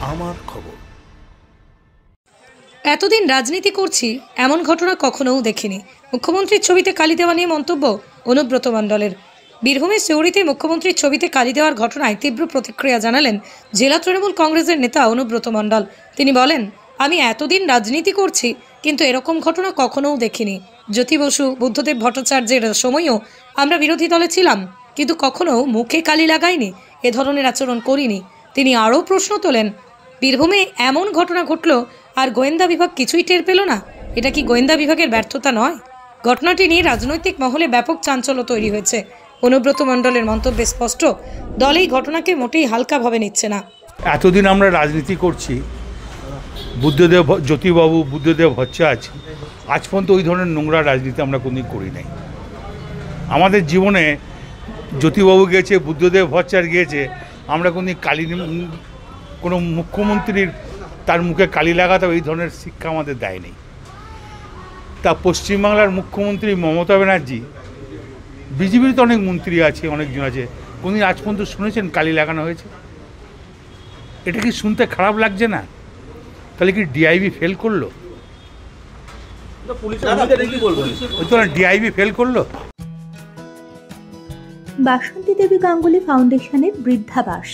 আমার খবর। এতদিন রাজনীতি করছি এমন ঘটনা কখনোও দেখিনি। মুখ্যমন্ত্রীর ছবিতে কালি দেওয়া নিয়ে মন্তব্য অনুব্রত মণ্ডলের। বীরভূমের সিউড়িতে মুখ্যমন্ত্রীর ছবিতে কালি দেওয়ার ঘটনায় তীব্র প্রতিক্রিয়া জানালেন জেলা তৃণমূল কংগ্রেসের নেতা অনুব্রত মণ্ডল। তিনি বলেন, আমি এতদিন রাজনীতি করছি কিন্তু এরকম ঘটনা কখনোও দেখিনি। জ্যোতি বসু, বুদ্ধদেব ভট্টাচার্যের সময়ও আমরা বিরোধী দলে ছিলাম, কিন্তু কখনো মুখে কালি লাগাইনি, এ ধরনের আচরণ করিনি। তিনি আরও প্রশ্ন তোলেন, বীরভূমে এমন ঘটনা ঘটল আর গোয়েন্দা বিভাগ কিছুই টের পেল না? এটা কি গোয়েন্দা বিভাগের ব্যর্থতা নয়? ঘটনাটি নিয়ে রাজনৈতিক মহলে ব্যাপক চাঞ্চল্য তৈরি হয়েছে। অনুব্রত মণ্ডলের মন্তব্যে স্পষ্ট, দল এই ঘটনাকে মোটেই হালকাভাবে নিচ্ছে না। এতদিন আমরা রাজনীতি করছি, বুদ্ধদেব জ্যোতিবাবু, বুদ্ধদেব ভট্টাচার্য, আজ পর্যন্ত ওই ধরনের নোংরা রাজনীতি আমরা কোনোদিন করি নাই। আমাদের জীবনে জ্যোতিবাবু গিয়েছে, বুদ্ধদেব ভট্টাচার্য গিয়েছে, আমরা কোনোদিন কালি, কোনো মুখ্যমন্ত্রীর তার মুখে কালি লাগাতে এই ধরনের শিক্ষা আমাদের দেয়নি। তা পশ্চিমবাংলার মুখ্যমন্ত্রী মমতা ব্যানার্জি, বিজেপির তো অনেক মন্ত্রী আছে, অনেকজন আছে, কোনদিন আজ পর্যন্ত শুনেছেন কালি লাগানো হয়েছে? এটা কি শুনতে খারাপ লাগছে না? তাহলে কি ডিআইবি ফেল করলো? ডিআইবি ফেল করলো। বাসন্তী দেবী গাঙ্গুলি ফাউন্ডেশনের বৃদ্ধাবাস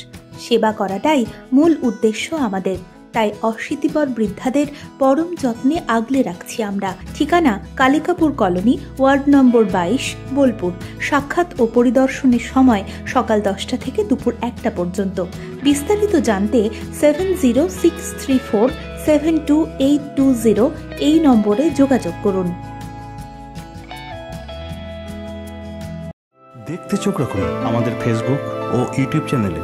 সেবা করাটাই মূল উদ্দেশ্য আমাদের। তাই অশীতিপর বৃদ্ধাদের পরম যত্নে আগলে রাখছি আমরা। ঠিকানা Kalikapur colony, ward number 22, Bolpur. সাক্ষাৎ ও পরিদর্শনের সময় সকাল 10টা থেকে দুপুর 1টা পর্যন্ত। বিস্তারিত জানতে 7064728220 এই নম্বরে যোগাযোগ করুন। দেখতে চোখ রাখুন আমাদের ফেসবুক ও ইউটিউব চ্যানেলে।